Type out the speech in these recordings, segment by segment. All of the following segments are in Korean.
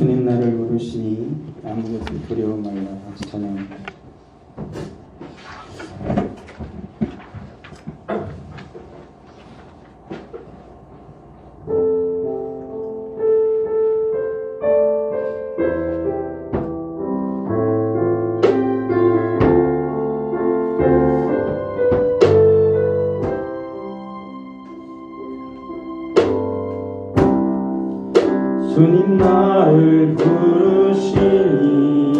주님 나를 부르시니 아무것도 두려워 말라. 같이 찬양합니다. 주님 나를 부르시니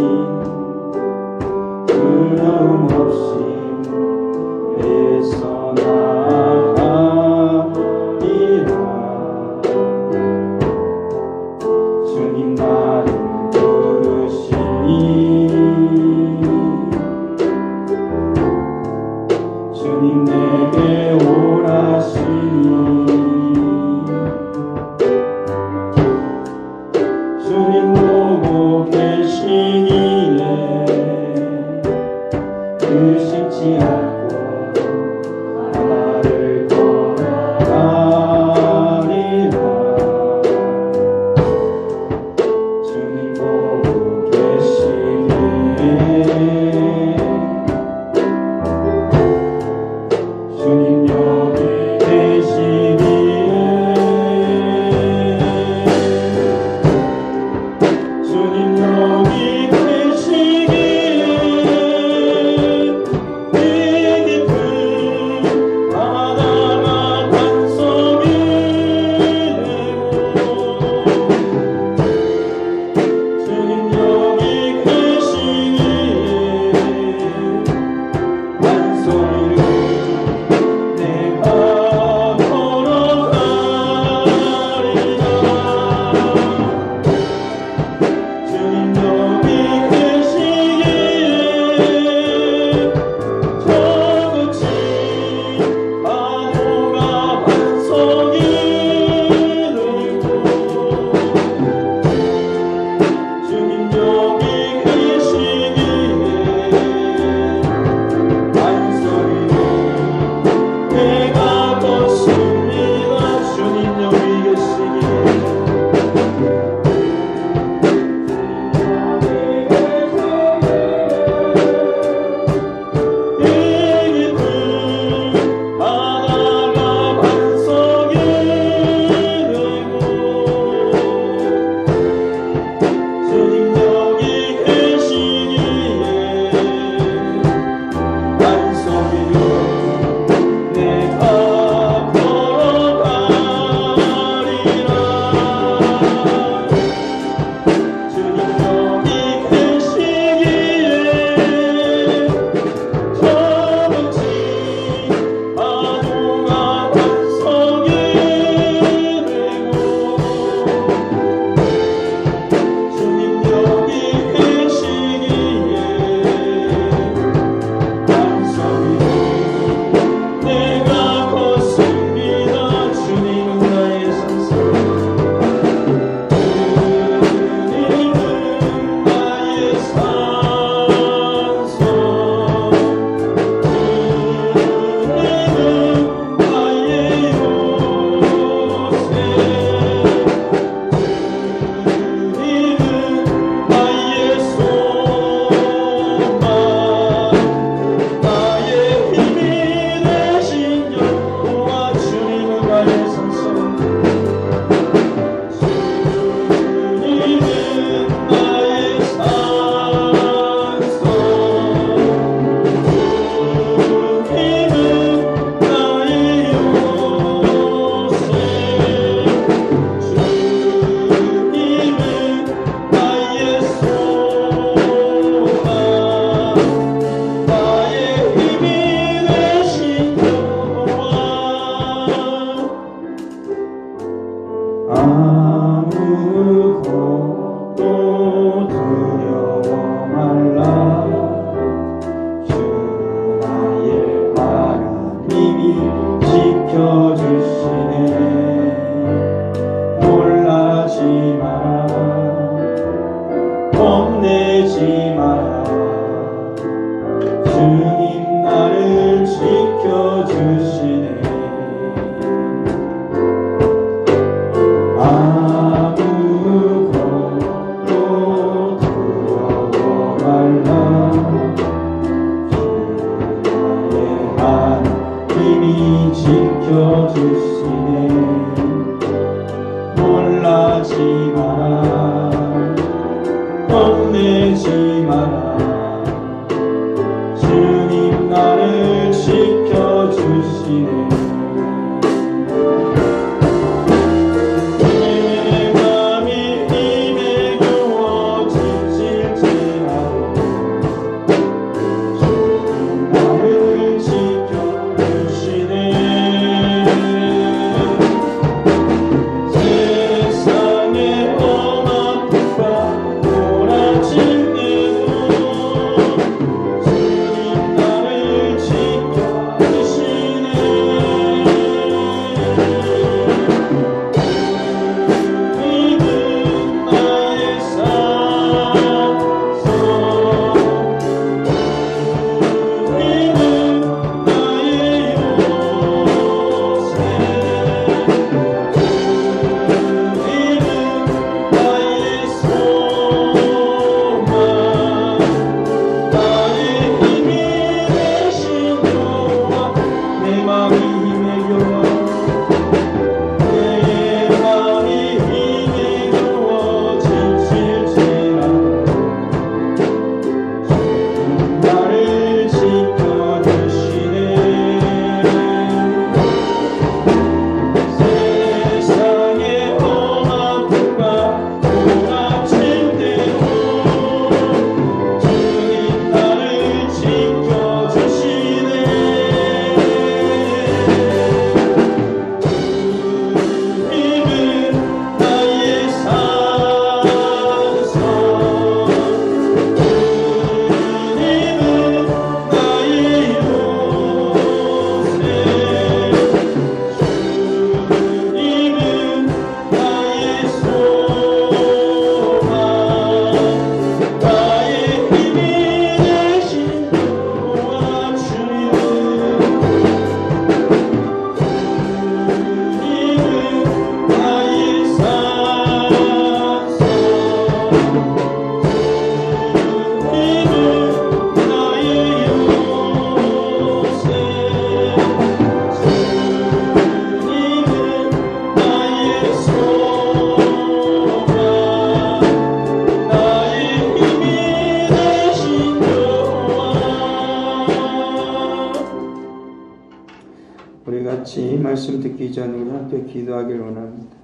같이 말씀 듣기 전에 우리 함께 기도하길 원합니다.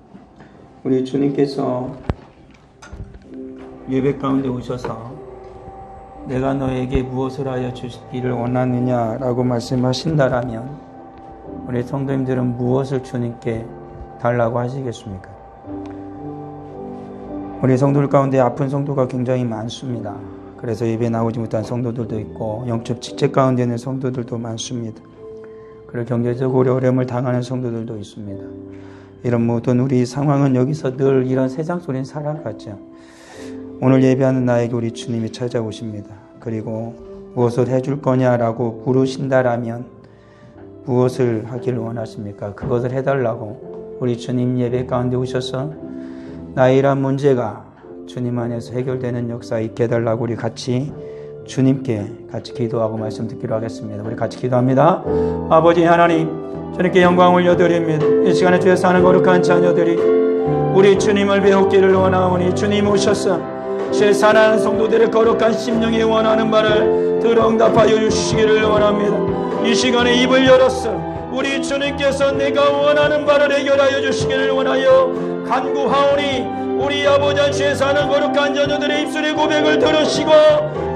우리 주님께서 예배 가운데 오셔서 내가 너에게 무엇을 하여 주시기를 원하느냐라고 말씀하신다라면 우리 성도님들은 무엇을 주님께 달라고 하시겠습니까? 우리 성도들 가운데 아픈 성도가 굉장히 많습니다. 그래서 예배 나오지 못한 성도들도 있고 영적 직책 가운데 있는 성도들도 많습니다. 그리고 경제적으로 어려움을 당하는 성도들도 있습니다. 이런 모든 우리 상황은 여기서 늘 이런 세상 속에 살아가죠. 오늘 예배하는 나에게 우리 주님이 찾아오십니다. 그리고 무엇을 해줄 거냐라고 부르신다라면 무엇을 하기를 원하십니까? 그것을 해달라고 우리 주님 예배 가운데 오셔서 나의 이런 문제가 주님 안에서 해결되는 역사 있게 해달라고 우리 같이 주님께 같이 기도하고 말씀 듣기로 하겠습니다. 우리 같이 기도합니다. 아버지 하나님, 주님께 영광 올려드립니다. 이 시간에 주의 사는 거룩한 자녀들이 우리 주님을 배우기를 원하오니 주님 오셔서 주의 사랑하는 성도들의 거룩한 심령이 원하는 바를 들어 응답하여 주시기를 원합니다. 이 시간에 입을 열었어 우리 주님께서 내가 원하는 바를 해결하여 주시기를 원하여 간구하오니 우리 아버지 주의 사는 거룩한 자녀들의 입술의 고백을 들으시고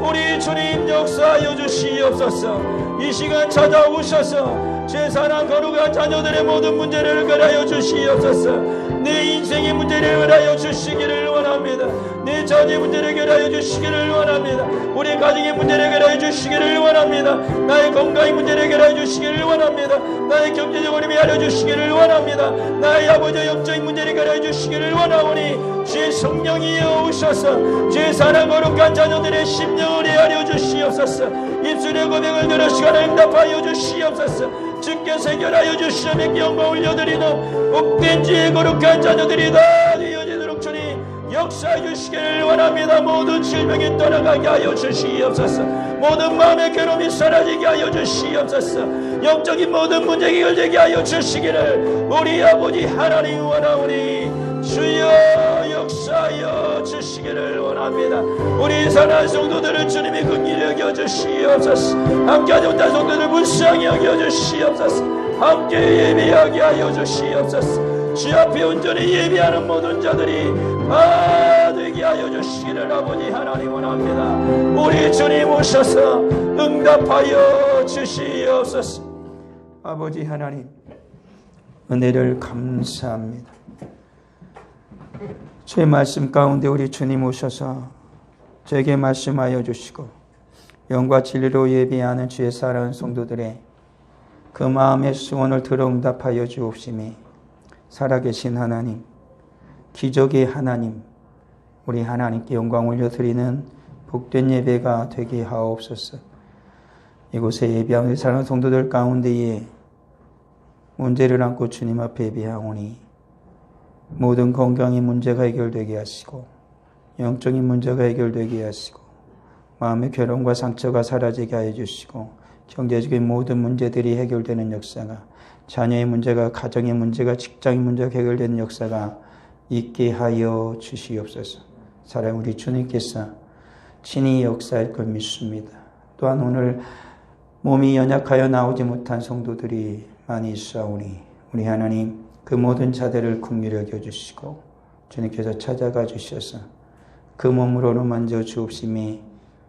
우리 주님 역사하여 주시옵소서. 이 시간 찾아오셔서 주의 사랑 거룩한 자녀들의 모든 문제를 해결하여 주시옵소서. 내 인생의 문제를 해결하여 주시기를 원합니다. 내 자녀의 문제를 해결하여 주시기를 원합니다. 우리 가정의 문제를 해결하여 주시기를 원합니다. 나의 건강의 문제를 해결하여 주시기를 원합니다. 나의 경제적 어려움을 해결하여 주시기를 원합니다. 나의 아버지의 영적인 문제를 해결하여 주시기를 원하오니 주의 성령이여 오셔서 주의 사랑 거룩한 자녀들의 심령을 헤아려 주시옵소서. 입술의 고백을 들어 시간을 응답하여 주시옵소서. 주께서 해결하여 주시며 영광 올려드리는 복된 주의 거룩한 자녀들이 다 되어지도록 주님 역사해 주시기를 원합니다. 모든 질병이 떠나가게 하여 주시옵소서. 모든 마음의 괴로움이 사라지게 하여 주시옵소서. 영적인 모든 문제 해결되게 하여 주시기를 우리 아버지 하나님 원하오니 주여 역사하여 주시기를 원합니다. 우리 사랑하는 성도들을 주님이 긍휼히 여겨 주시옵소서. 함께하지 못한 성도들 불쌍히 여겨 주시옵소서. 함께 예배하게 하여 주시옵소서. 주 앞에 온전히 예배하는 모든 자들이 다 되게 하여 주시기를 아버지 하나님 원합니다. 우리 주님 오셔서 응답하여 주시옵소서. 아버지 하나님 은혜를 감사합니다. 주의 말씀 가운데 우리 주님 오셔서 저에게 말씀하여 주시고 영과 진리로 예배하는 주의 사랑하는 성도들의 그 마음의 소원을 들어 응답하여 주옵시며 살아계신 하나님, 기적의 하나님, 우리 하나님께 영광 올려드리는 복된 예배가 되게 하옵소서. 이곳에 예배하는 사랑하는 성도들 가운데에 문제를 안고 주님 앞에 예배하오니 모든 건강의 문제가 해결되게 하시고 영적인 문제가 해결되게 하시고 마음의 괴로움과 상처가 사라지게 하여 주시고 경제적인 모든 문제들이 해결되는 역사가 자녀의 문제가 가정의 문제가 직장의 문제가 해결되는 역사가 있게 하여 주시옵소서. 사랑 우리 주님께서 친히 역사할 걸 믿습니다. 또한 오늘 몸이 연약하여 나오지 못한 성도들이 많이 있사오니 우리 하나님 그 모든 자들을 긍휼히 여겨주시고 주님께서 찾아가 주셔서 그 몸으로는 만져 주옵시며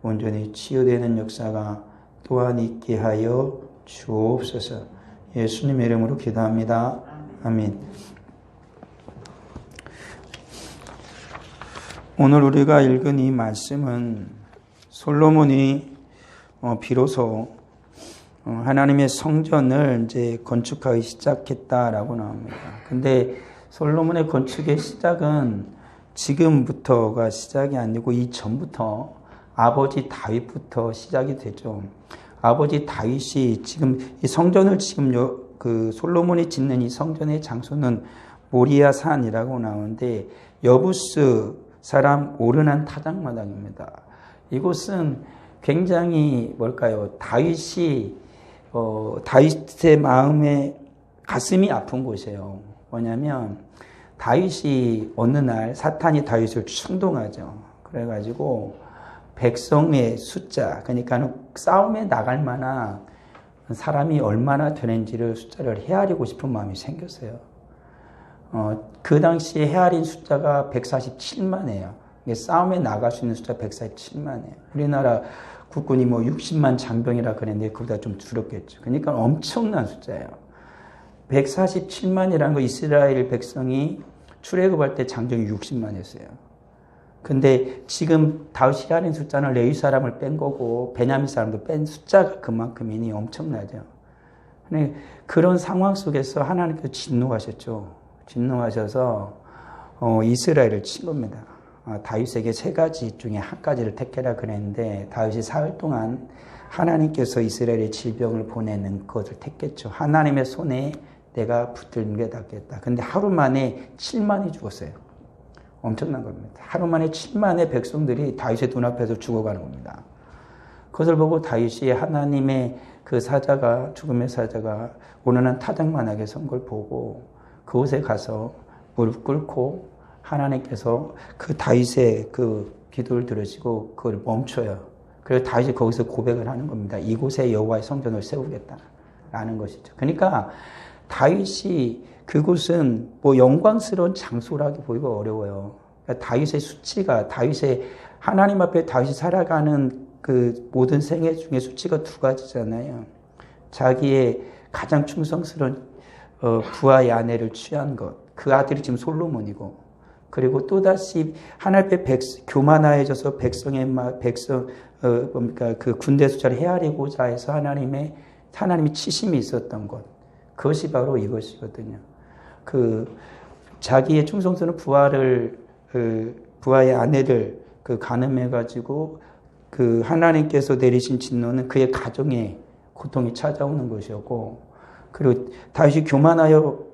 온전히 치유되는 역사가 또한 있게 하여 주옵소서. 예수님의 이름으로 기도합니다. 아멘. 오늘 우리가 읽은 이 말씀은 솔로몬이 비로소 하나님의 성전을 이제 건축하기 시작했다라고 나옵니다. 근데 솔로몬의 건축의 시작은 지금부터가 시작이 아니고 이전부터 아버지 다윗부터 시작이 되죠. 아버지 다윗이 지금 이 성전을 지금 그 솔로몬이 짓는 이 성전의 장소는 모리아 산이라고 나오는데 여부스 사람 오르난 타작마당입니다. 이곳은 굉장히 다윗이 다윗의 마음에 가슴이 아픈 곳이에요. 뭐냐면 다윗이 어느 날 사탄이 다윗을 충동하죠. 그래가지고 백성의 숫자, 그러니까 싸움에 나갈 만한 사람이 얼마나 되는지를 숫자를 헤아리고 싶은 마음이 생겼어요. 그 당시에 헤아린 숫자가 147만이에요. 싸움에 나갈 수 있는 숫자 147만이에요. 우리나라 국군이 뭐 60만 장병이라 그랬는데 그보다 좀 줄었겠죠. 그러니까 엄청난 숫자예요. 147만이라는 거 이스라엘 백성이 출애굽할 때 장정이 60만이었어요. 근데 지금 다윗이 헤아린 숫자는 레위 사람을 뺀 거고 베냐민 사람도 뺀 숫자가 그만큼이니 엄청나죠. 그런 상황 속에서 하나님께서 진노하셨죠. 진노하셔서 이스라엘을 친 겁니다. 다윗에게 3가지 중에 한 가지를 택해라 그랬는데 다윗이 사흘 동안 하나님께서 이스라엘에 질병을 보내는 것을 택했죠. 하나님의 손에 내가 붙들는 게 낫겠다. 근데 하루 만에 7만이 죽었어요. 엄청난 겁니다. 하루 만에 7만의 백성들이 다윗의 눈앞에서 죽어가는 겁니다. 그것을 보고 다윗이 하나님의 그 사자가, 죽음의 사자가 오늘은 타작만하게 선 걸 보고 그곳에 가서 무릎 꿇고 하나님께서 그 다윗의 그 기도를 들으시고 그걸 멈춰요. 그래서 다윗이 거기서 고백을 하는 겁니다. 이곳에 여호와의 성전을 세우겠다라는 것이죠. 그러니까 다윗이 그곳은 뭐 영광스러운 장소라고 보기가 어려워요. 그러니까 다윗의 수치가 다윗의 하나님 앞에 다윗이 살아가는 그 모든 생애 중에 수치가 2가지잖아요. 자기의 가장 충성스러운 부하의 아내를 취한 것. 그 아들이 지금 솔로몬이고, 그리고 또다시 하나님 앞에 교만하여져서 그러니까 그 군대 숫자를 헤아리고자 해서 하나님이 치심이 있었던 것. 그것이 바로 이것이거든요. 자기의 충성스러운 부하의 아내를 간음해가지고 하나님께서 내리신 진노는 그의 가정에 고통이 찾아오는 것이었고, 그리고 다윗이 교만하여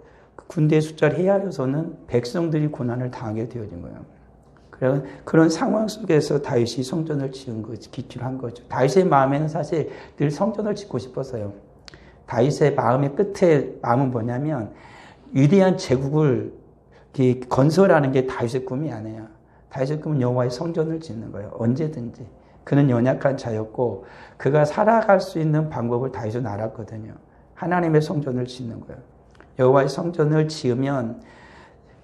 군대의 숫자를 헤아려서는 백성들이 고난을 당하게 되어진 거예요. 그런 상황 속에서 다윗이 성전을 지은 거지, 기초를 한 거죠. 다윗의 마음에는 사실 늘 성전을 짓고 싶었어요. 다윗의 마음의 끝에 마음은 뭐냐면 위대한 제국을 건설하는 게 다윗의 꿈이 아니에요. 다윗의 꿈은 여호와의 성전을 짓는 거예요. 언제든지. 그는 연약한 자였고 그가 살아갈 수 있는 방법을 다윗은 알았거든요. 하나님의 성전을 짓는 거예요. 여호와의 성전을 지으면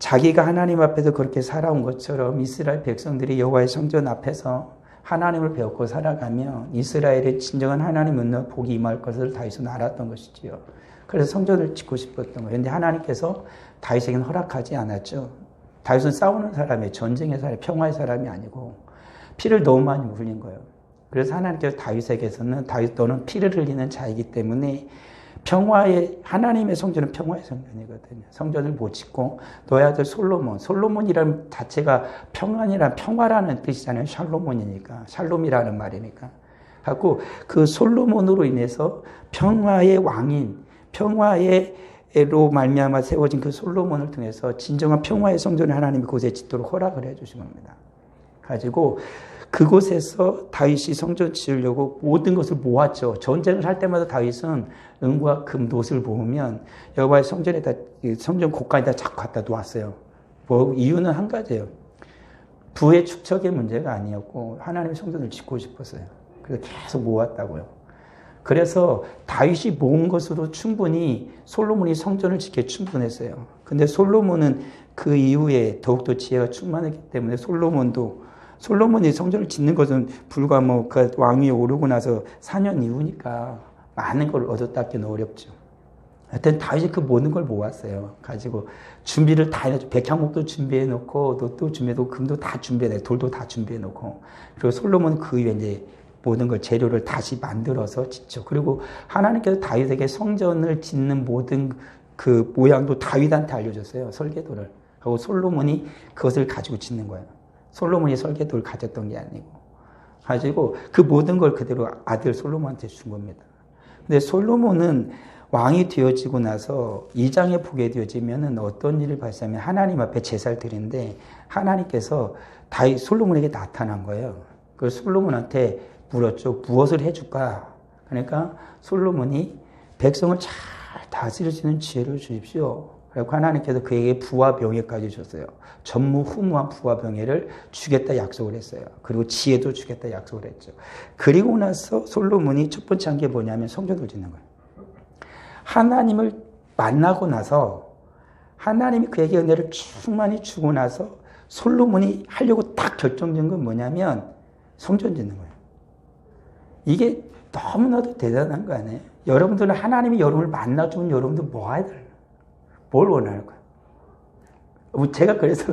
자기가 하나님 앞에서 그렇게 살아온 것처럼 이스라엘 백성들이 여호와의 성전 앞에서 하나님을 배웠고 살아가면 이스라엘의 진정한 하나님 은혜와 복이 임할 것을 다윗은 알았던 것이지요. 그래서 성전을 짓고 싶었던 거예요. 그런데 하나님께서 다윗에게는 허락하지 않았죠. 다윗은 싸우는 사람이에요. 전쟁의 사람, 평화의 사람이 아니고 피를 너무 많이 흘린 거예요. 그래서 하나님께서 다윗에게서는 다윗 너는 피를 흘리는 자이기 때문에 하나님의 성전은 평화의 성전이거든요. 성전을 못 짓고 너의 아들 솔로몬이라는 자체가 평화라는 뜻이잖아요. 샬롬이라는 말이니까. 갖고 그 솔로몬으로 인해서 평화의 왕인, 평화로 말미암아 세워진 그 솔로몬을 통해서 진정한 평화의 성전을 하나님이 그곳에 짓도록 허락을 해주신 겁니다. 가지고 그곳에서 다윗이 성전 지으려고 모든 것을 모았죠. 전쟁을 할 때마다 다윗은 은과 금, 놋을 모으면 여호와의 성전 곳간에다 자꾸 갖다 놓았어요. 이유는 한 가지예요. 부의 축척의 문제가 아니었고 하나님의 성전을 짓고 싶었어요. 그래서 계속 모았다고요. 그래서 다윗이 모은 것으로 충분히 솔로몬이 성전을 짓기에 충분했어요. 근데 솔로몬은 그 이후에 더욱더 지혜가 충만했기 때문에 솔로몬이 성전을 짓는 것은 불과 그 왕위에 오르고 나서 4년 이후니까 많은 걸 얻었다기는 어렵죠. 하여튼 다윗이 그 모든 걸 모았어요. 가지고 준비를 다 해놓고 백향목도 준비해놓고 놋도 준비해놓고 금도 다 준비해놓고 돌도 다 준비해놓고 그리고 솔로몬은 그 위에 이제 모든 걸 재료를 다시 만들어서 짓죠. 그리고 하나님께서 다윗에게 성전을 짓는 모든 그 모양도 다윗한테 알려줬어요. 설계도를. 그리고 솔로몬이 그것을 가지고 짓는 거예요. 솔로몬이 설계도를 가졌던 게 아니고 가지고 그 모든 걸 그대로 아들 솔로몬한테 준 겁니다. 근데 솔로몬은 왕이 되어지고 나서 이 장에 보게 되어지면 어떤 일을 발생하면 하나님 앞에 제사를 드리는데 하나님께서 솔로몬에게 나타난 거예요. 그 솔로몬한테 물었죠. 무엇을 해줄까? 그러니까 솔로몬이 백성을 잘 다스릴 수 있는 지혜를 주십시오. 그리고 하나님께서 그에게 부와 명예까지 줬어요. 전무후무한 부와 명예를 주겠다 약속을 했어요. 그리고 지혜도 주겠다 약속을 했죠. 그리고 나서 솔로몬이 첫 번째 한 게 뭐냐면 성전을 짓는 거예요. 하나님을 만나고 나서 하나님이 그에게 은혜를 충만히 주고 나서 솔로몬이 하려고 딱 결정된 건 뭐냐면 성전 짓는 거예요. 이게 너무나도 대단한 거 아니에요? 여러분들은 하나님이 여러분을 만나주면 여러분들 뭐 해야 돼요? 뭘 원할까요? 제가 그래서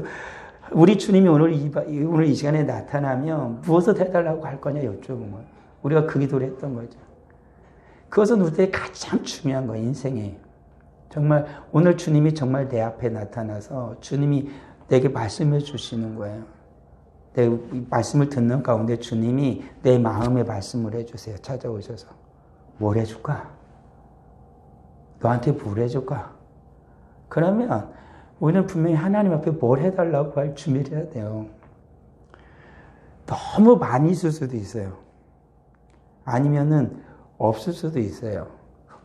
우리 주님이 오늘 이 시간에 나타나면 무엇을 해달라고 할 거냐 여쭤본 거예요. 우리가 그 기도를 했던 거죠. 그것은 우리의 가장 중요한 거예요, 인생에. 정말 오늘 주님이 정말 내 앞에 나타나서 주님이 내게 말씀해 주시는 거예요. 내 말씀을 듣는 가운데 주님이 내 마음에 말씀을 해주세요. 찾아오셔서. 뭘 해줄까? 너한테 뭘 해줄까? 그러면 우리는 분명히 하나님 앞에 뭘 해달라고 할 준비를 해야 돼요. 너무 많이 있을 수도 있어요. 아니면은 없을 수도 있어요.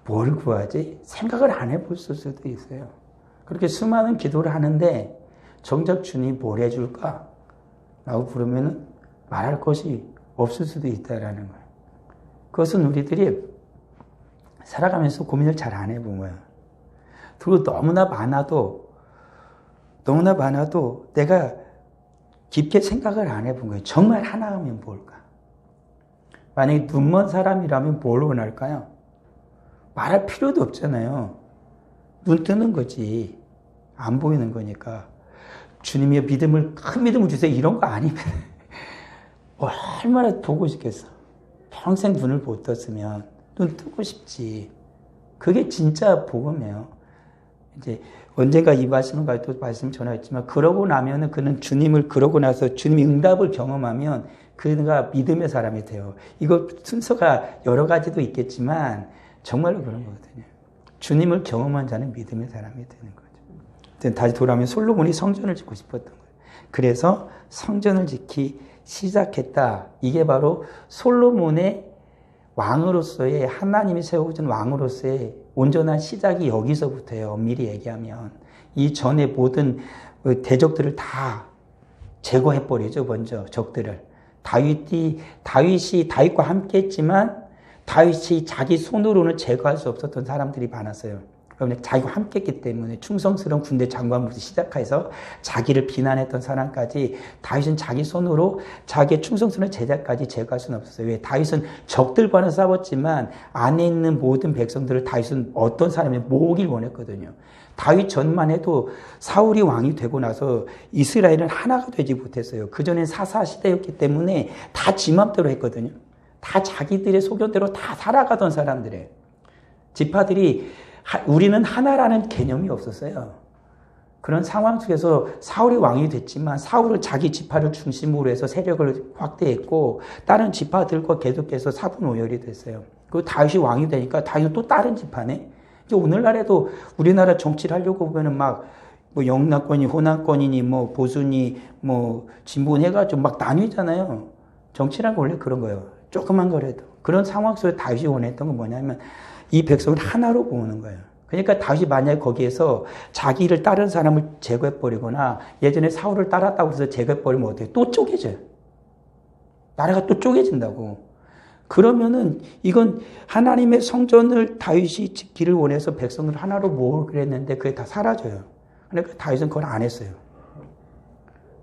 뭘 구하지? 생각을 안 해볼 수도 있어요. 그렇게 수많은 기도를 하는데 정작 주님이 뭘 해줄까? 라고 부르면 말할 것이 없을 수도 있다라는 거예요. 그것은 우리들이 살아가면서 고민을 잘 안 해본 거예요. 그리고 너무나 많아도 내가 깊게 생각을 안 해본 거예요. 정말 하나 하면 뭘까? 만약에 눈먼 사람이라면 뭘 원할까요? 말할 필요도 없잖아요. 눈 뜨는 거지. 안 보이는 거니까. 주님이 큰 믿음을 주세요. 이런 거 아니면 얼마나 보고 싶겠어. 평생 눈을 못 떴으면 눈 뜨고 싶지. 그게 진짜 복음이에요. 이제 언젠가 이 말씀을 또 말씀 전하였지만 그러고 나면은 그러고 나서 주님이 응답을 경험하면 그가 믿음의 사람이 돼요. 이거 순서가 여러 가지도 있겠지만 정말로 그런 거거든요. 주님을 경험한 자는 믿음의 사람이 되는 거죠. 다시 돌아오면 솔로몬이 성전을 짓고 싶었던 거예요. 그래서 성전을 짓기 시작했다. 이게 바로 솔로몬의 왕으로서의 하나님이 세워준 왕으로서의 온전한 시작이 여기서부터예요. 엄밀히 얘기하면. 이 전에 모든 대적들을 다 제거해버리죠. 먼저 적들을. 다윗과 함께 했지만 다윗이 자기 손으로는 제거할 수 없었던 사람들이 많았어요. 그런데 자기와 함께 했기 때문에 충성스러운 군대 장관부터 시작해서 자기를 비난했던 사람까지 다윗은 자기 손으로 자기의 충성스러운 제자까지 제거할 수는 없었어요. 왜? 다윗은 적들과는 싸웠지만 안에 있는 모든 백성들을 다윗은 어떤 사람이 모으길 원했거든요. 다윗 전만 해도 사울이 왕이 되고 나서 이스라엘은 하나가 되지 못했어요. 그전엔 사사 시대였기 때문에 다 지 맘대로 했거든요. 다 자기들의 소견대로 다 살아가던 사람들이에요. 지파들이 우리는 하나라는 개념이 없었어요. 그런 상황 속에서 사울이 왕이 됐지만 사울은 자기 지파를 중심으로 해서 세력을 확대했고 다른 지파들과 계속해서 사분오열이 됐어요. 그리고 다윗이 왕이 되니까 다윗은 또 다른 지파네. 이제 오늘날에도 우리나라 정치를 하려고 보면은 뭐 영남권이 호남권이니 뭐 보수니 뭐 진보니 해가지고 막 나뉘잖아요. 정치란 건 원래 그런 거예요. 조그만 거라도. 그런 상황 속에 다윗이 원했던 건 뭐냐면 이 백성을 하나로 모으는 거예요. 그러니까 다윗이 만약에 거기에서 자기를 따른 사람을 제거해버리거나 예전에 사울을 따랐다고 해서 제거해버리면 어떻게 또 쪼개져요. 나라가 또 쪼개진다고. 그러면은 이건 하나님의 성전을 다윗이 짓기를 원해서 백성을 하나로 모으기로 했는데 그게 다 사라져요. 그러니까 다윗은 그걸 안 했어요.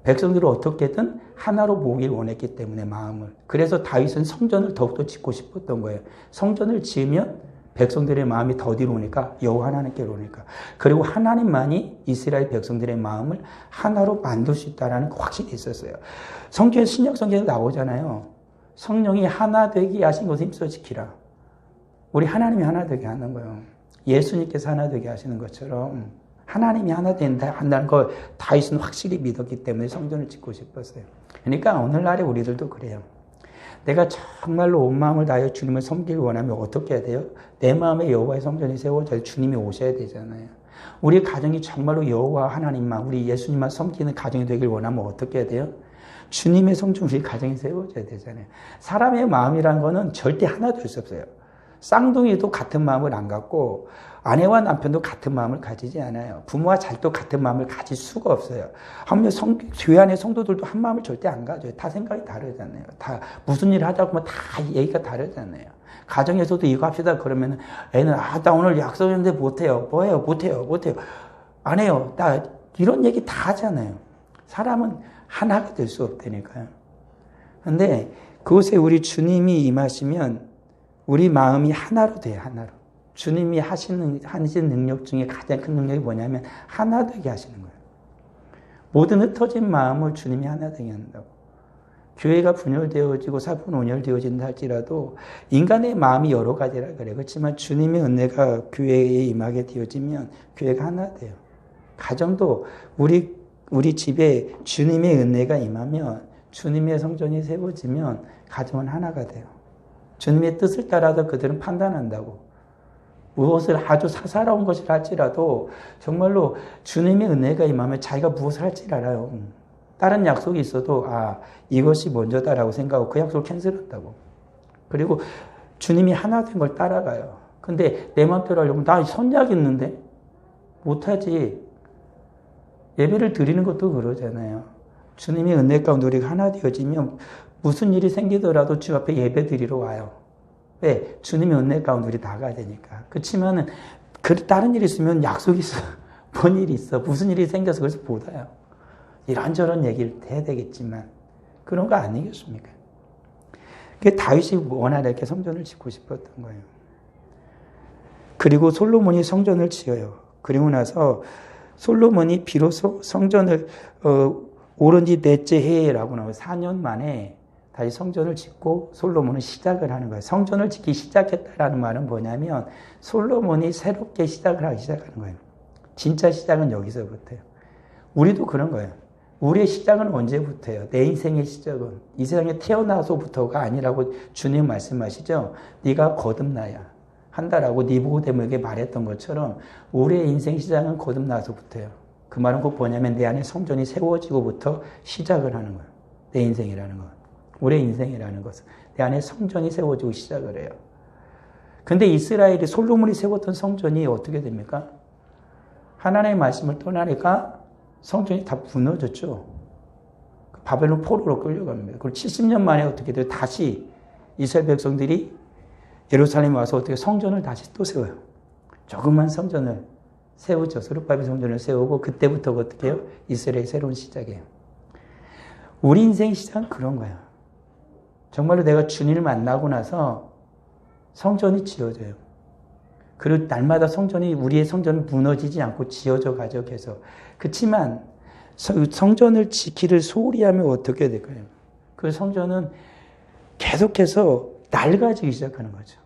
백성들을 어떻게든 하나로 모으길 원했기 때문에 마음을. 그래서 다윗은 성전을 더욱더 짓고 싶었던 거예요. 성전을 지으면 백성들의 마음이 더 어디로 오니까 여호와 하나님께로 오니까. 그리고 하나님만이 이스라엘 백성들의 마음을 하나로 만들 수 있다는 확신이 있었어요. 성경 신약 성경에 나오잖아요. 성령이 하나 되게 하신 것을 힘써 지키라. 우리 하나님이 하나 되게 하는 거예요. 예수님께서 하나 되게 하시는 것처럼 하나님이 하나 된다는 걸 다윗은 확실히 믿었기 때문에 성전을 짓고 싶었어요. 그러니까 오늘날의 우리들도 그래요. 내가 정말로 온 마음을 다하여 주님을 섬기길 원하면 어떻게 해야 돼요? 내 마음에 여호와의 성전이 세워져야 주님이 오셔야 되잖아요. 우리 가정이 정말로 여호와 하나님만, 우리 예수님만 섬기는 가정이 되길 원하면 어떻게 해야 돼요? 주님의 성전 우리 가정이 세워져야 되잖아요. 사람의 마음이란 거는 절대 하나 될 수 없어요. 쌍둥이도 같은 마음을 안 갖고 아내와 남편도 같은 마음을 가지지 않아요. 부모와 자식도 같은 마음을 가질 수가 없어요. 하물며 교회 안의 성도들도 한 마음을 절대 안 가져요. 다 생각이 다르잖아요. 다 무슨 일을 하다 보면 다 얘기가 다르잖아요. 가정에서도 이거 합시다. 그러면 애는, 나 오늘 약속했는데 못해요. 뭐해요? 못해요. 안 해요. 나 이런 얘기 다 하잖아요. 사람은 하나가 될 수 없다니까요. 근데 그곳에 우리 주님이 임하시면 우리 마음이 하나로 돼요. 하나로. 주님이 하시는 능력 중에 가장 큰 능력이 뭐냐면 하나 되게 하시는 거예요. 모든 흩어진 마음을 주님이 하나 되게 한다고. 교회가 분열되어지고 사분 온열되어진다 할지라도 인간의 마음이 여러 가지라 그래요. 그렇지만 주님의 은혜가 교회에 임하게 되어지면 교회가 하나 돼요. 가정도 우리 집에 주님의 은혜가 임하면 주님의 성전이 세워지면 가정은 하나가 돼요. 주님의 뜻을 따라서 그들은 판단한다고. 무엇을 아주 사사로운 것을 할지라도 정말로 주님의 은혜가 임하면 자기가 무엇을 할지 알아요. 다른 약속이 있어도 이것이 먼저다라고 생각하고 그 약속을 캔슬한다고. 그리고 주님이 하나 된 걸 따라가요. 근데 내 마음대로 하려면 나 선약 있는데 못하지. 예배를 드리는 것도 그러잖아요. 주님의 은혜 가운데 우리가 하나 되어지면 무슨 일이 생기더라도 주 앞에 예배 드리러 와요. 왜? 주님의 은혜 가운데 우리 나가야 되니까. 그렇지만은 다른 일이 있으면 약속이 있어. 뭔 일이 있어. 무슨 일이 생겨서 그래서 못 와요. 이런저런 얘기를 해야 되겠지만 그런 거 아니겠습니까? 그게 다윗이 원하는 이렇게 성전을 짓고 싶었던 거예요. 그리고 솔로몬이 성전을 지어요. 그리고 나서 솔로몬이 비로소 성전을 오른 지 넷째 해라고 나와요. 4년 만에 다시 성전을 짓고 솔로몬은 시작을 하는 거예요. 성전을 짓기 시작했다라는 말은 뭐냐면 솔로몬이 새롭게 시작을 하기 시작하는 거예요. 진짜 시작은 여기서부터예요. 우리도 그런 거예요. 우리의 시작은 언제부터예요? 내 인생의 시작은 이 세상에 태어나서부터가 아니라고 주님 말씀하시죠. 네가 거듭나야 한다라고 니고데모에게 말했던 것처럼 우리의 인생 시작은 거듭나서부터예요. 그 말은 곧 뭐냐면 내 안에 성전이 세워지고부터 시작을 하는 거예요. 내 인생이라는 것. 우리의 인생이라는 것은 내 안에 성전이 세워지고 시작을 해요. 근데 이스라엘이 솔로몬이 세웠던 성전이 어떻게 됩니까? 하나님의 말씀을 떠나니까 성전이 다 무너졌죠. 바벨론 포로로 끌려갑니다. 그리고 70년 만에 어떻게 돼요? 다시 이스라엘 백성들이 예루살렘에 와서 어떻게 성전을 다시 또 세워요. 조그만 성전을 세우죠. 스룹바벨 성전을 세우고 그때부터 어떻게 해요? 이스라엘의 새로운 시작이에요. 우리 인생의 시작은 그런 거예요. 정말로 내가 주님을 만나고 나서 성전이 지어져요. 그리고 날마다 우리의 성전은 무너지지 않고 지어져 가죠, 계속. 그렇지만 성전을 지키를 소홀히 하면 어떻게 될까요? 그 성전은 계속해서 낡아지기 시작하는 거죠.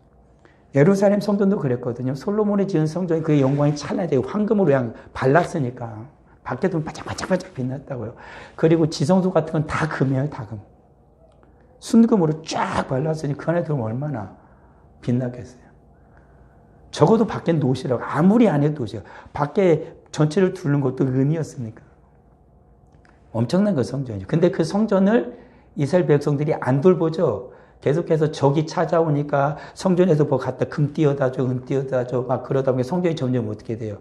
예루살렘 성전도 그랬거든요. 솔로몬이 지은 성전이 그의 영광이 찬란해요. 황금으로 그냥 발랐으니까. 밖에도 반짝반짝 빛났다고요. 그리고 지성소 같은 건 다 금이에요, 다 금. 순금으로 쫙 발랐으니 그 안에 들어오면 얼마나 빛나겠어요. 적어도 밖엔 노시라고. 아무리 안 해도 노시라고. 밖에 전체를 두른 것도 은이었으니까. 엄청난 그 성전이죠. 근데 그 성전을 이스라엘 백성들이 안 돌보죠. 계속해서 적이 찾아오니까 성전에서 뭐 갖다 금 띄어다줘, 은 띄어다줘, 막 그러다 보니 성전이 점점 어떻게 돼요?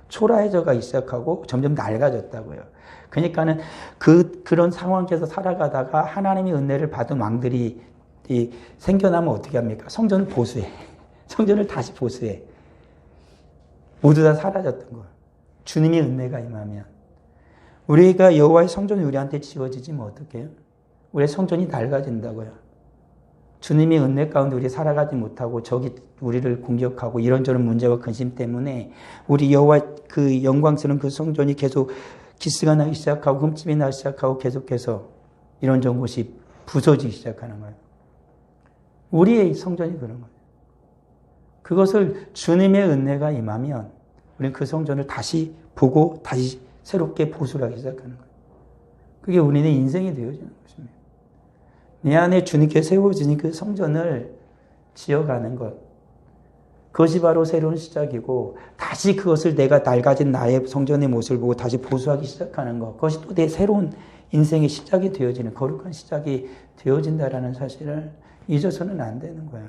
초라해져 가기 시작하고 점점 낡아졌다고요. 그러니까는 그런 상황에서 살아가다가 하나님의 은혜를 받은 왕들이 생겨나면 어떻게 합니까? 성전을 보수해. 성전을 다시 보수해. 모두 다 사라졌던 거예요. 주님의 은혜가 임하면. 우리가 여호와의 성전이 우리한테 지어지면 어떻게 해요? 우리의 성전이 낡아진다고요. 주님의 은혜 가운데 우리 살아가지 못하고 적이 우리를 공격하고 이런저런 문제와 근심 때문에 우리 여호와 그 영광스러운 그 성전이 계속 기스가 나기 시작하고 흠집이 나기 시작하고 계속해서 이런저런 곳이 부서지기 시작하는 거예요. 우리의 성전이 그런 거예요. 그것을 주님의 은혜가 임하면 우리는 그 성전을 다시 보고 다시 새롭게 보수를 하기 시작하는 거예요. 그게 우리의 인생이 되어지는 것입니다. 내 안에 주님께 세워지는 그 성전을 지어가는 것. 그것이 바로 새로운 시작이고 다시 그것을 내가 낡아진 나의 성전의 모습을 보고 다시 보수하기 시작하는 것. 그것이 또 내 새로운 인생의 시작이 되어지는 거룩한 시작이 되어진다라는 사실을 잊어서는 안 되는 거예요.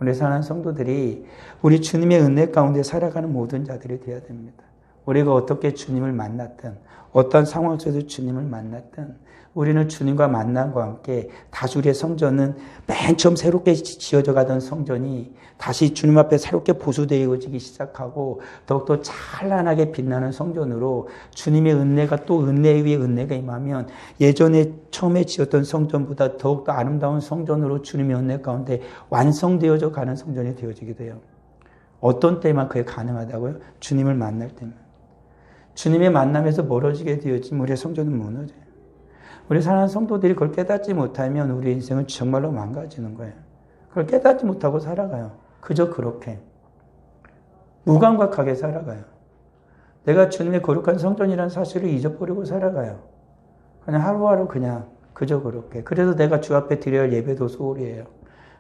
우리 사랑하는 성도들이 우리 주님의 은혜 가운데 살아가는 모든 자들이 되어야 됩니다. 우리가 어떻게 주님을 만났든 어떤 상황 속에서 주님을 만났든 우리는 주님과 만남과 함께 다시 우리의 성전은 맨 처음 새롭게 지어져 가던 성전이 다시 주님 앞에 새롭게 보수되어지기 시작하고 더욱더 찬란하게 빛나는 성전으로 주님의 은혜가 또 은혜 위에 은혜가 임하면 예전에 처음에 지었던 성전보다 더욱더 아름다운 성전으로 주님의 은혜 가운데 완성되어져 가는 성전이 되어지게 돼요. 어떤 때만 그게 가능하다고요? 주님을 만날 때만. 주님의 만남에서 멀어지게 되어지면 우리의 성전은 무너져요. 우리 사랑하는 성도들이 그걸 깨닫지 못하면 우리 인생은 정말로 망가지는 거예요. 그걸 깨닫지 못하고 살아가요. 그저 그렇게. 무감각하게 살아가요. 내가 주님의 거룩한 성전이라는 사실을 잊어버리고 살아가요. 그냥 하루하루 그냥 그저 그렇게. 그래서 내가 주 앞에 드려야 할 예배도 소홀히해요.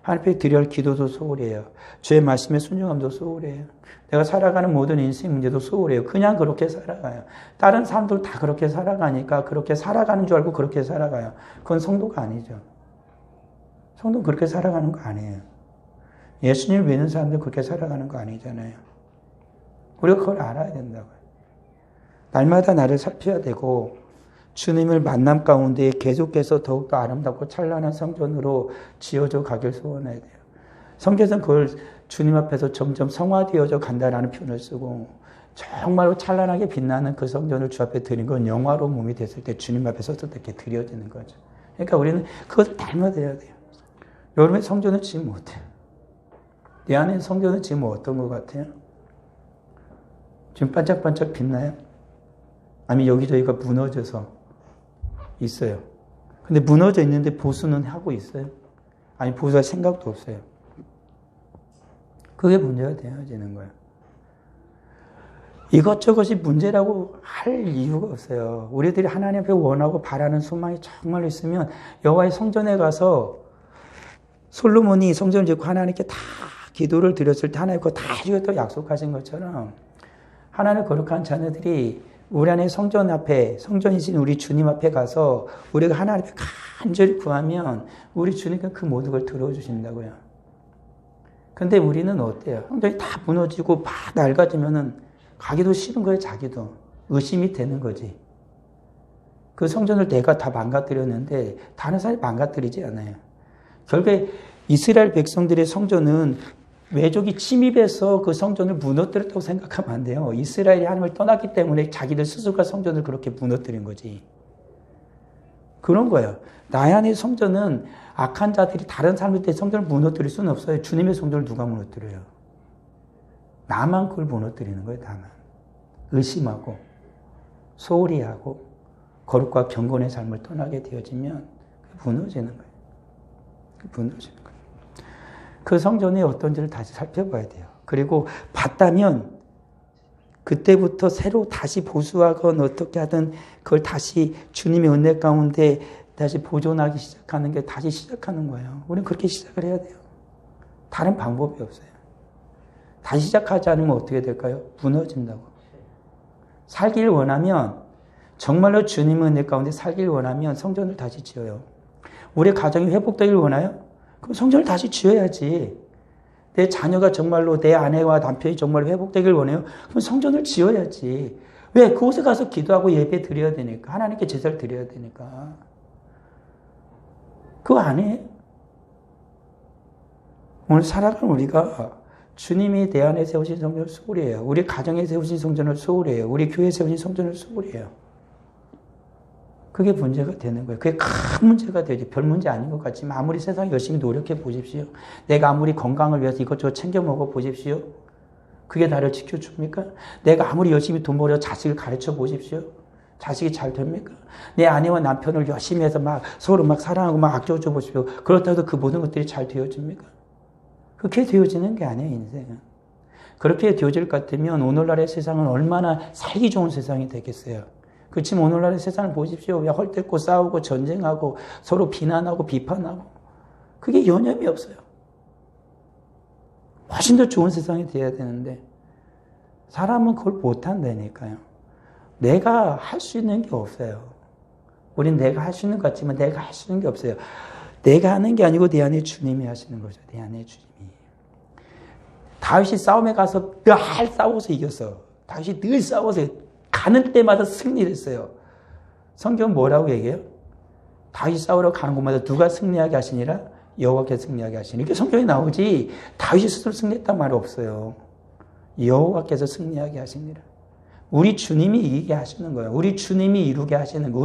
하나님 앞에 드려야 할 기도도 소홀해요. 주의 말씀에 순종함도 소홀해요. 내가 살아가는 모든 인생 문제도 소홀해요. 그냥 그렇게 살아가요. 다른 사람들 다 그렇게 살아가니까 그렇게 살아가는 줄 알고 그렇게 살아가요. 그건 성도가 아니죠. 성도는 그렇게 살아가는 거 아니에요. 예수님을 믿는 사람들 그렇게 살아가는 거 아니잖아요. 우리가 그걸 알아야 된다고요. 날마다 나를 살펴야 되고 주님을 만남 가운데 계속해서 더욱더 아름답고 찬란한 성전으로 지어져 가길 소원해야 돼요. 성경에서는 그걸 주님 앞에서 점점 성화되어져 간다라는 표현을 쓰고 정말로 찬란하게 빛나는 그 성전을 주 앞에 드린 건 영화로 몸이 됐을 때 주님 앞에 서서 이렇게 드려지는 거죠. 그러니까 우리는 그것을 닮아드려야 돼요. 여러분의 성전은 지금 못해요. 내 안에 성전은 지금 어떤 것 같아요? 지금 반짝반짝 빛나요? 아니면 여기저기가 무너져서 있어요. 근데 무너져 있는데 보수는 하고 있어요? 아니 보수할 생각도 없어요. 그게 문제가 되어지는 거예요. 이것저것이 문제라고 할 이유가 없어요. 우리들이 하나님 앞에 원하고 바라는 소망이 정말 있으면 여호와의 성전에 가서 솔로몬이 성전을 짓고 하나님께 다 기도를 드렸을 때 하나님 그거 다 해주겠다고 약속하신 것처럼 하나님의 거룩한 자녀들이 우리 안에 성전 앞에, 성전이신 우리 주님 앞에 가서 우리가 하나님 앞에 간절히 구하면 우리 주님께 그 모든 걸 들어주신다고요. 근데 우리는 어때요? 성전이 다 무너지고 막 낡아지면은 가기도 싫은 거예요, 자기도. 의심이 되는 거지. 그 성전을 내가 다 망가뜨렸는데 다른 사람이 망가뜨리지 않아요. 결국에 이스라엘 백성들의 성전은 외적이 침입해서 그 성전을 무너뜨렸다고 생각하면 안 돼요. 이스라엘이 하나님을 떠났기 때문에 자기들 스스로가 성전을 그렇게 무너뜨린 거지. 그런 거예요. 나의 안의 성전은 악한 자들이 다른 사람들의 성전을 무너뜨릴 수는 없어요. 주님의 성전을 누가 무너뜨려요? 나만 그걸 무너뜨리는 거예요. 나만. 의심하고 소홀히 하고 거룩과 경건의 삶을 떠나게 되어지면 무너지는 거예요. 무너지는 거예요. 그 성전이 어떤지를 다시 살펴봐야 돼요. 그리고 봤다면 그때부터 새로 다시 보수하건 어떻게 하든 그걸 다시 주님의 은혜 가운데 다시 보존하기 시작하는 게 다시 시작하는 거예요. 우리는 그렇게 시작을 해야 돼요. 다른 방법이 없어요. 다시 시작하지 않으면 어떻게 될까요? 무너진다고. 살길 원하면 정말로 주님의 은혜 가운데 살길 원하면 성전을 다시 지어요. 우리 가정이 회복되길 원해요? 그럼 성전을 다시 지어야지. 내 자녀가 정말로 내 아내와 남편이 정말 회복되길 원해요? 그럼 성전을 지어야지. 왜? 그곳에 가서 기도하고 예배 드려야 되니까. 하나님께 제사를 드려야 되니까. 그거 안 해? 오늘 살아가는 우리가 주님이 내 안에 세우신 성전을 소홀히 해요. 우리 가정에 세우신 성전을 소홀히 해요. 우리 교회에 세우신 성전을 소홀히 해요. 그게 문제가 되는 거예요. 그게 큰 문제가 되죠. 별 문제 아닌 것 같지만 아무리 세상에 열심히 노력해 보십시오. 내가 아무리 건강을 위해서 이것저것 챙겨 먹어 보십시오. 그게 나를 지켜줍니까? 내가 아무리 열심히 돈 벌여 자식을 가르쳐 보십시오. 자식이 잘 됩니까? 내 아내와 남편을 열심히 해서 막 서로 막 사랑하고 막 아껴줘 보십시오. 그렇다고 해도 그 모든 것들이 잘 되어집니까? 그렇게 되어지는 게 아니에요, 인생은. 그렇게 되어질 것 같으면 오늘날의 세상은 얼마나 살기 좋은 세상이 되겠어요. 그렇지만 오늘날의 세상을 보십시오. 왜 헐뜯고 싸우고 전쟁하고 서로 비난하고 비판하고. 그게 여념이 없어요. 훨씬 더 좋은 세상이 돼야 되는데 사람은 그걸 못한다니까요. 내가 할 수 있는 게 없어요. 우린 내가 할 수 있는 것 같지만 내가 할 수 있는 게 없어요. 내가 하는 게 아니고 내 안에 주님이 하시는 거죠. 내 안에 주님이. 다윗이 싸움에 가서 늘 싸워서 이겼어. 다윗이 늘 싸워서 가는 때마다 승리를 했어요. 성경은 뭐라고 얘기해요? 다윗이 싸우러 가는 곳마다 누가 승리하게 하시니라? 여호와께서 승리하게 하시니. 이렇게 성경에 나오지 다윗이 스스로 승리했단 말 없어요. 여호와께서 승리하게 하시니라. 우리 주님이 이기게 하시는 거예요. 우리 주님이 이루게 하시는 거예요.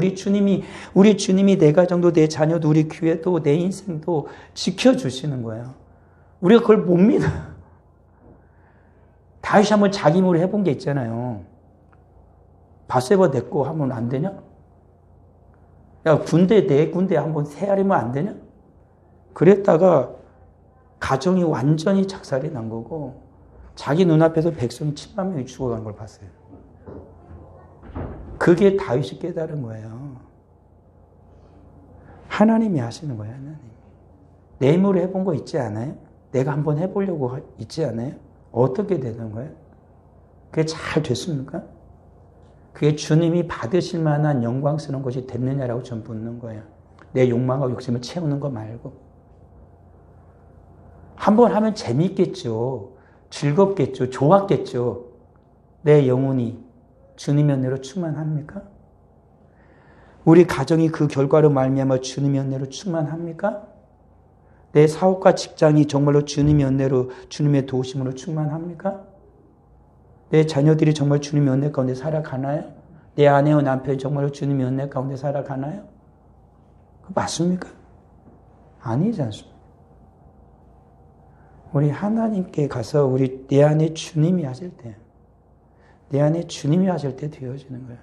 우리 주님이 내 가정도 내 자녀도 우리 교회도 내 인생도 지켜주시는 거예요. 우리가 그걸 못 믿어. 다윗이 한번 자기 힘으로 해본 게 있잖아요. 바세바 내 거 하면 안 되냐? 야, 내 군대 한번 세아리면 안 되냐? 그랬다가 가정이 완전히 작살이 난 거고 자기 눈앞에서 백성이 7만 명이 죽어간 걸 봤어요. 그게 다윗이 깨달은 거예요. 하나님이 하시는 거예요. 하나님이. 내 힘으로 해본 거 있지 않아요? 내가 한번 해보려고 있지 않아요? 어떻게 되는 거예요? 그게 잘 됐습니까? 그게 주님이 받으실 만한 영광스러운 것이 됐느냐라고 전 묻는 거예요. 내 욕망과 욕심을 채우는 거 말고. 한번 하면 재밌겠죠. 즐겁겠죠. 좋았겠죠. 내 영혼이 주님의 은혜로 충만합니까? 우리 가정이 그 결과로 말미암아 주님의 은혜로 충만합니까? 내 사업과 직장이 정말로 주님의 은혜로 주님의 도우심으로 충만합니까? 내 자녀들이 정말 주님의 은혜 가운데 살아가나요? 내 아내와 남편이 정말로 주님의 은혜 가운데 살아가나요? 맞습니까? 아니지 않습니까? 우리 하나님께 가서 내 안에 주님이 하실 때, 내 안에 주님이 하실 때 되어지는 거예요.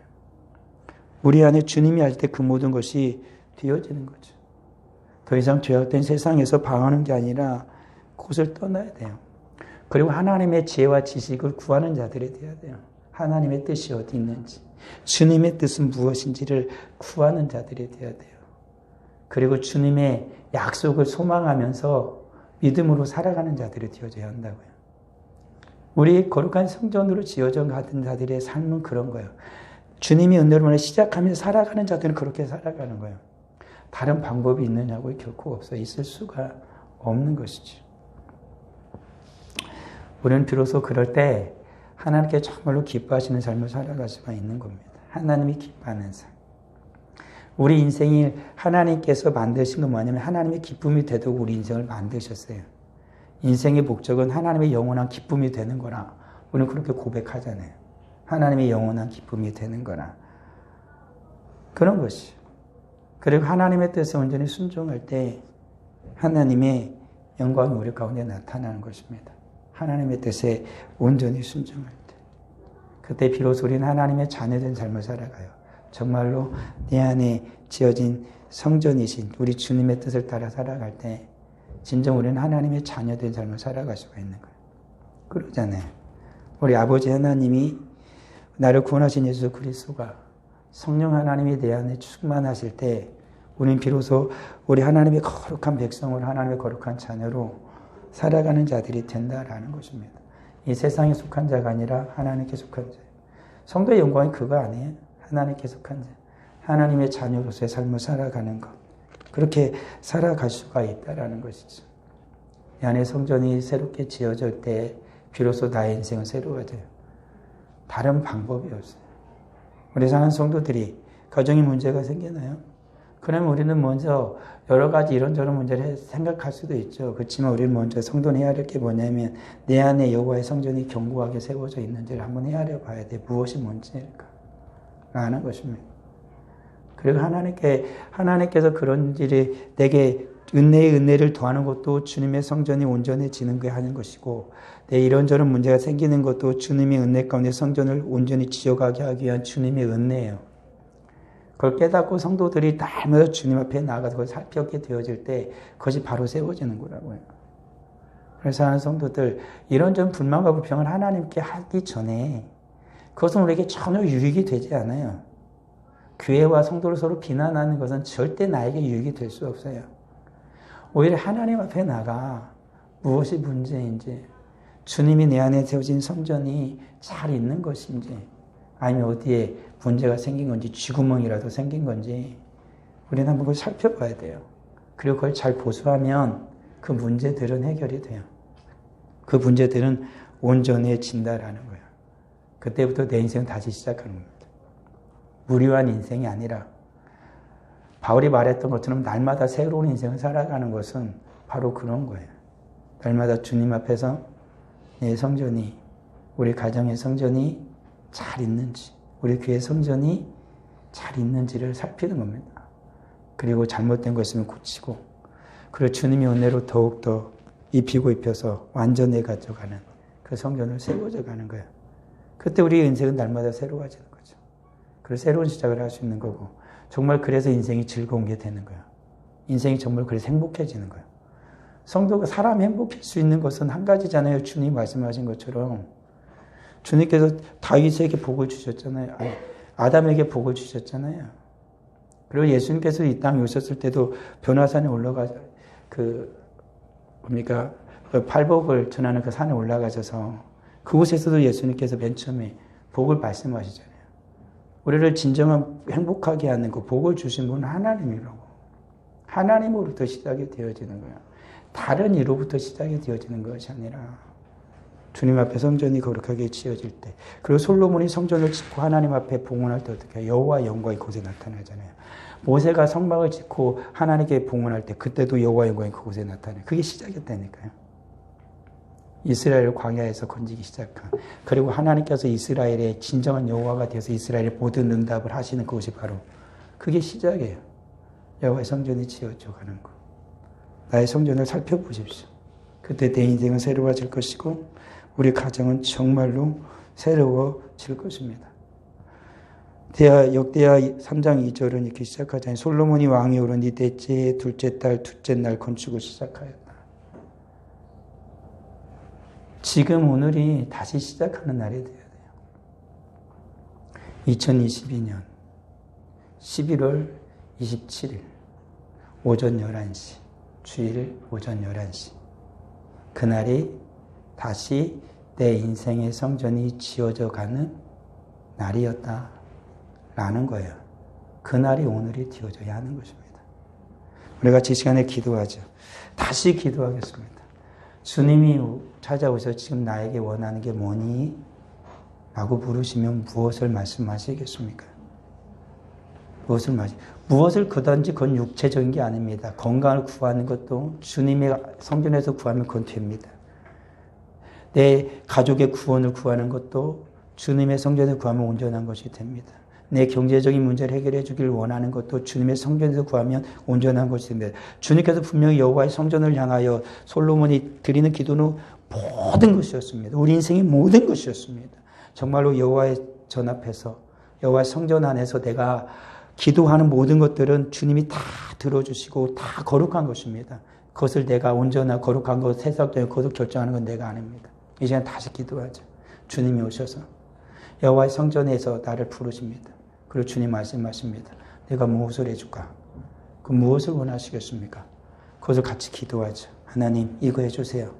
우리 안에 주님이 하실 때 그 모든 것이 되어지는 거죠. 더 이상 죄악된 세상에서 방황하는 게 아니라 그곳을 떠나야 돼요. 그리고 하나님의 지혜와 지식을 구하는 자들이 되어야 돼요. 하나님의 뜻이 어디 있는지, 주님의 뜻은 무엇인지를 구하는 자들이 되어야 돼요. 그리고 주님의 약속을 소망하면서 믿음으로 살아가는 자들이 되어져야 한다고요. 우리 거룩한 성전으로 지어져 가던 자들의 삶은 그런 거예요. 주님이 은혜로 시작하면서 살아가는 자들은 그렇게 살아가는 거예요. 다른 방법이 있느냐고 결코 없어요. 있을 수가 없는 것이죠. 우리는 비로소 그럴 때 하나님께 정말로 기뻐하시는 삶을 살아갈 수가 있는 겁니다. 하나님이 기뻐하는 삶. 우리 인생이 하나님께서 만드신 건 뭐냐면 하나님의 기쁨이 되도록 우리 인생을 만드셨어요. 인생의 목적은 하나님의 영원한 기쁨이 되는 거라. 우리는 그렇게 고백하잖아요. 하나님의 영원한 기쁨이 되는 거라. 그런 것이. 그리고 하나님의 뜻에 온전히 순종할 때 하나님의 영광이 우리 가운데 나타나는 것입니다. 하나님의 뜻에 온전히 순종할 때. 그때 비로소 우리는 하나님의 자녀된 삶을 살아가요. 정말로 내 안에 지어진 성전이신 우리 주님의 뜻을 따라 살아갈 때 진정 우리는 하나님의 자녀된 삶을 살아갈 수가 있는 거예요. 그러잖아요. 우리 아버지 하나님이 나를 구원하신 예수 그리스도가 성령 하나님이 내 안에 충만하실 때 우리는 비로소 우리 하나님의 거룩한 백성으로 하나님의 거룩한 자녀로 살아가는 자들이 된다라는 것입니다. 이 세상에 속한 자가 아니라 하나님께 속한 자. 성도의 영광이 그거 아니에요? 하나님께 속한 자. 하나님의 자녀로서의 삶을 살아가는 것. 그렇게 살아갈 수가 있다라는 것이죠. 이 안에 성전이 새롭게 지어질 때 비로소 나의 인생은 새로워져요. 다른 방법이 없어요. 우리 사는 성도들이 가정에 문제가 생기나요? 그러면 우리는 먼저 여러 가지 이런저런 문제를 생각할 수도 있죠. 그렇지만 우리는 먼저 성도는 헤아릴 게 뭐냐면 내 안에 여호와의 성전이 견고하게 세워져 있는지를 한번 헤아려 봐야 돼. 무엇이 문제일까? 라는 것입니다. 그리고 하나님께서 그런 일이 내게 은혜의 은혜를 더하는 것도 주님의 성전이 온전해지는 게 하는 것이고 내 이런저런 문제가 생기는 것도 주님의 은혜 가운데 성전을 온전히 지어가게 하기 위한 주님의 은혜예요. 그걸 깨닫고 성도들이 날마다 주님 앞에 나아가서 그걸 살피게 되어질 때 그것이 바로 세워지는 거라고요. 그래서 하는 성도들 이런저런 불만과 불평을 하나님께 하기 전에 그것은 우리에게 전혀 유익이 되지 않아요. 교회와 성도를 서로 비난하는 것은 절대 나에게 유익이 될 수 없어요. 오히려 하나님 앞에 나가 무엇이 문제인지 주님이 내 안에 세워진 성전이 잘 있는 것인지 아니면 어디에 문제가 생긴 건지 쥐구멍이라도 생긴 건지 우리는 한번 그걸 살펴봐야 돼요. 그리고 그걸 잘 보수하면 그 문제들은 해결이 돼요. 그 문제들은 온전해진다라는 거예요. 그때부터 내 인생은 다시 시작하는 겁니다. 무료한 인생이 아니라 바울이 말했던 것처럼 날마다 새로운 인생을 살아가는 것은 바로 그런 거예요. 날마다 주님 앞에서 내 성전이, 우리 가정의 성전이 잘 있는지, 우리 교회 성전이 잘 있는지를 살피는 겁니다. 그리고 잘못된 거 있으면 고치고, 그리고 주님이 은혜로 더욱더 입히고 입혀서 완전히 가져가는 그 성전을 세워져 가는 거예요. 그때 우리의 인생은 날마다 새로워지는 거죠. 그래서 새로운 시작을 할 수 있는 거고, 정말 그래서 인생이 즐거운 게 되는 거예요. 인생이 정말 그래서 행복해지는 거예요. 성도가 사람이 행복할 수 있는 것은 한 가지잖아요. 주님 말씀하신 것처럼 주님께서 다윗에게 복을 주셨잖아요. 아니, 아담에게 복을 주셨잖아요. 그리고 예수님께서 이 땅에 오셨을 때도 변화산에 올라가 팔복을 전하는 그 산에 올라가셔서 그곳에서도 예수님께서 맨 처음에 복을 말씀하시잖아요. 우리를 진정한 행복하게 하는 그 복을 주신 분은 하나님이라고. 하나님으로부터 시작이 되어지는 거예요. 다른 이로부터 시작이 되어지는 것이 아니라 주님 앞에 성전이 거룩하게 지어질 때, 그리고 솔로몬이 성전을 짓고 하나님 앞에 봉헌할 때 어떻게 해요? 여호와의 영광이 그곳에 나타나잖아요. 모세가 성막을 짓고 하나님께 봉헌할 때 그때도 여호와의 영광이 그곳에 나타나요. 그게 시작이었다니까요. 이스라엘을 광야에서 건지기 시작한, 그리고 하나님께서 이스라엘의 진정한 여호와가 되어서 이스라엘의 모든 응답을 하시는 그것이 바로 그게 시작이에요. 여호와의 성전이 지어져 가는 것. 나의 성전을 살펴보십시오. 그때 내 인생은 새로워질 것이고 우리 가정은 정말로 새로워질 것입니다. 역대하 3장 2절은 이렇게 시작하잖아요. 솔로몬이 왕이 오른 이 넷째 둘째 달 둘째 날 건축을 시작하였다. 지금 오늘이 다시 시작하는 날이 되어야 돼요. 2022년 11월 27일 오전 11시, 주일 오전 11시, 그날이 다시 내 인생의 성전이 지어져 가는 날이었다라는 거예요. 그날이 오늘이 되어져야 하는 것입니다. 우리 같이 이 시간에 기도하죠. 다시 기도하겠습니다. 주님이 찾아오셔서 지금 나에게 원하는 게 뭐니? 라고 물으시면 무엇을 말씀하시겠습니까? 무엇을 그든지 그건 육체적인 게 아닙니다. 건강을 구하는 것도 주님의 성전에서 구하면 그건 됩니다. 내 가족의 구원을 구하는 것도 주님의 성전에 구하면 온전한 것이 됩니다. 내 경제적인 문제를 해결해 주기를 원하는 것도 주님의 성전에서 구하면 온전한 것이 됩니다. 주님께서 분명히 여호와의 성전을 향하여 솔로몬이 드리는 기도는 모든 것이었습니다. 우리 인생의 모든 것이었습니다. 정말로 여호와의 전 앞에서, 여호와의 성전 안에서 내가 기도하는 모든 것들은 주님이 다 들어주시고 다 거룩한 것입니다. 그것을 내가 온전한 거룩한 것, 세상적인 거룩 결정하는 건 내가 아닙니다. 이 시간 다시 기도하죠. 주님이 오셔서 여호와의 성전에서 나를 부르십니다. 그리고 주님 말씀하십니다. 내가 무엇을 해줄까? 그 무엇을 원하시겠습니까? 그것을 같이 기도하죠. 하나님, 이거 해주세요.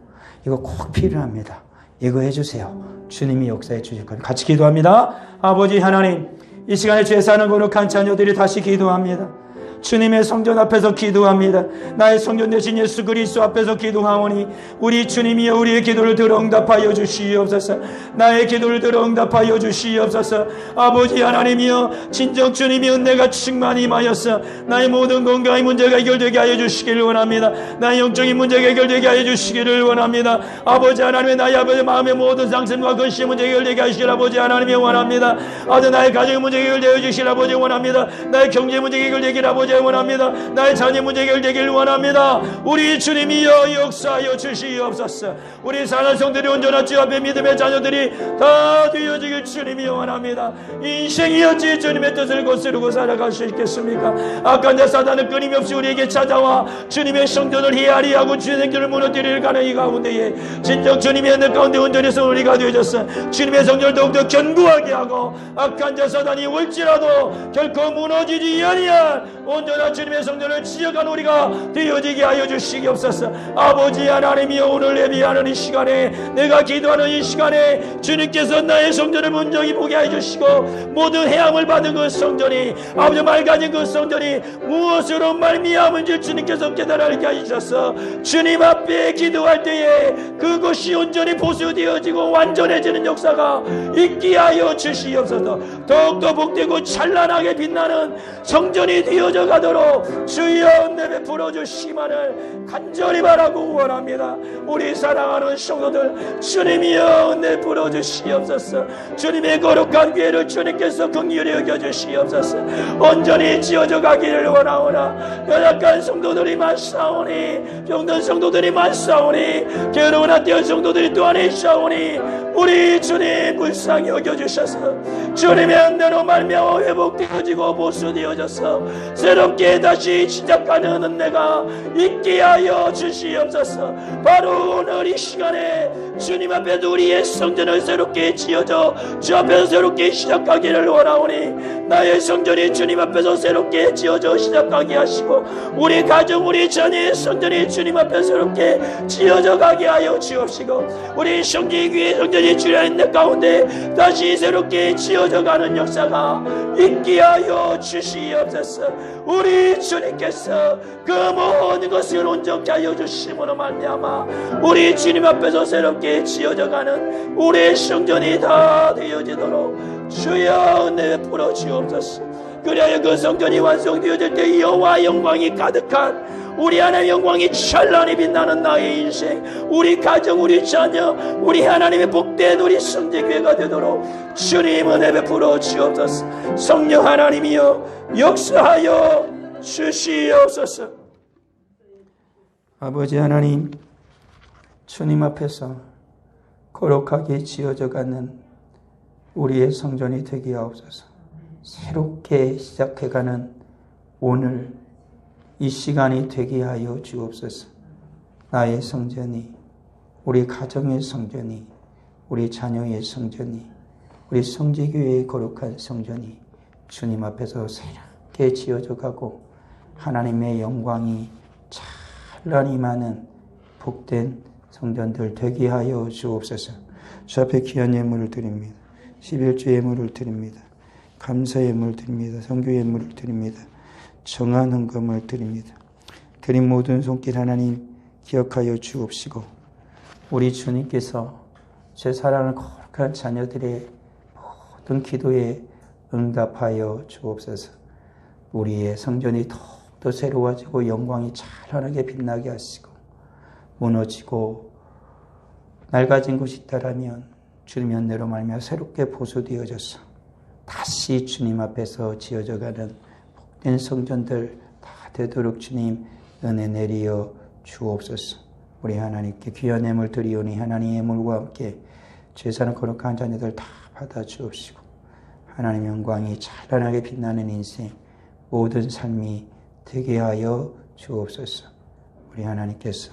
이거 꼭 필요합니다. 이거 해주세요. 주님이 역사해 주실 거예요. 같이 기도합니다. 아버지 하나님, 이 시간에 죄 사는 거룩한 자녀들이 다시 기도합니다. 주님의 성전 앞에서 기도합니다. 나의 성전 되신 예수 그리스도 앞에서 기도하오니 우리 주님이여 우리의 기도를 들어 응답하여 주시옵소서. 나의 기도를 들어 응답하여 주시옵소서. 아버지 하나님이여 진정 주님이 은혜가 충만히 임하여서 나의 모든 건강의 문제가 해결되게 하여 주시기를 원합니다. 나의 영적인 문제가 해결되게 하여 주시기를 원합니다. 아버지 하나님의 나의 아버지 마음의 모든 상심과 근심의 문제 해결되게 하시길 아버지 하나님이 원합니다. 아들 나의 가정의 문제 해결되어 주시길 아버지 원합니다. 나의 경제 문제 해결되길 아버지 원합니다. 나의 자녀 문제 해결되길 원합니다. 우리 주님이여 역사하여 주시옵소서. 우리 사랑하는 성들이 온전한 주 앞에 믿음의 자녀들이 다 되어지길 주님이 원합니다. 인생이었지 주님의 뜻을 거스르고 살아갈 수 있겠습니까? 악한 자 사단은 끊임없이 우리에게 찾아와 주님의 성전을 헤아리하고 주의 생전을 무너뜨리를 가는 이 가운데에 진정 주님의 은혜 가운데 온전해서 우리가 되어졌어. 주님의 성전을 더욱더 견고하게 하고 악한 자 사단이 올지라도 결코 무너지지 아니한 온전한 주님의 성전을 지어간 우리가 되어지게 하여 주시옵소서. 아버지 하나님이여, 오늘 예비하는 이 시간에, 내가 기도하는 이 시간에 주님께서 나의 성전을 온전히 보게 하여 주시고, 모든 해함을 받은 그 성전이, 아버지 맑아진 그 성전이 무엇으로 말미암은지 주님께서 깨달게 하셔서 주님 앞에 기도할 때에 그것이 온전히 보수되어지고 완전해지는 역사가 있게 하여 주시옵소서. 더욱더 복되고 찬란하게 빛나는 성전이 되어져 가도록 주여 은혜 베풀어 주시기만을 간절히 바라고 원합니다. 우리 사랑하는 성도들, 주님이여 은혜 베풀어 주시옵소서. 주님의 거룩한 교회를 주님께서 긍휼히 여겨 주시옵소서. 온전히 지어져 가기를 원하오나 연약한 성도들이 많사오니, 병든 성도들이 많사오니, 괴로운 핫대한 성도들이 또한 있사오니 우리 주님 불쌍히 여겨주셔서 주님의 은혜로 말미암아 회복되어지고 보수되어져서 새롭게 다시 시작하는 은혜가 있게 하여 주시옵소서. 바로 오늘 이 시간에 주님 앞에도 우리의 성전을 새롭게 지어져 주 앞에서 새롭게 시작하기를 원하오니 나의 성전이 주님 앞에서 새롭게 지어져 시작하게 하시고 우리 가정 우리 자녀의 성전이 주님 앞에 새롭게 지어져 가게 하여 주옵시고 우리 성지교회 성전이 주님 내 가운데 다시 새롭게 지어져 가는 역사가 있게 하여 주시옵소서. 우리 주님께서 그 모든 것을 온전케 하여 주심으로 말미암아 우리 주님 앞에서 새롭게 지어져 가는 우리의 성전이 다 되어지도록 주여 은혜 베풀어 주옵소서. 그래야 그 성전이 완성되어질 때 여호와 영광이 가득한 우리 하나님의 영광이 찬란히 빛나는 나의 인생, 우리 가정, 우리 자녀, 우리 하나님의 복된 우리 성지교회가 되도록 주님 은혜 베풀어 주옵소서. 성령 하나님이여 역사하여 주시옵소서. 아버지 하나님, 주님 앞에서 거룩하게 지어져가는 우리의 성전이 되게 하옵소서. 새롭게 시작해가는 오늘 이 시간이 되게 하여 주옵소서. 나의 성전이, 우리 가정의 성전이, 우리 자녀의 성전이, 우리 성지교회의 거룩한 성전이 주님 앞에서 새롭게 지어져 가고 하나님의 영광이 찬란히 많은 복된 성전들 되게 하여 주옵소서. 주 앞에 귀한 예물을 드립니다. 11조 예물을 드립니다. 감사 예물 드립니다. 성교 예물을 드립니다. 정한 헌금을 드립니다. 드린 모든 손길 하나님 기억하여 주옵시고 우리 주님께서 제 사랑하는 거룩한 자녀들의 모든 기도에 응답하여 주옵소서. 우리의 성전이 더욱더 새로워지고 영광이 찬란하게 빛나게 하시고 무너지고 낡아진 곳이 있다라면 주님의 은혜로 말미암아 새롭게 보수되어져서 다시 주님 앞에서 지어져가는 복된 성전들 다 되도록 주님 은혜 내리어 주옵소서. 우리 하나님께 귀한 예물 드리오니 하나님의 예물과 함께 죄사는 거룩한 자녀들 다 받아 주옵시고 하나님의 영광이 찬란하게 빛나는 인생 모든 삶이 되게 하여 주옵소서. 우리 하나님께서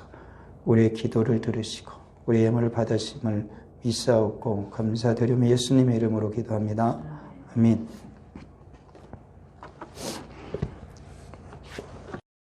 우리의 기도를 들으시고 우리의 예물을 받으심을 믿사옵고 감사드리며 예수님의 이름으로 기도합니다. 아멘.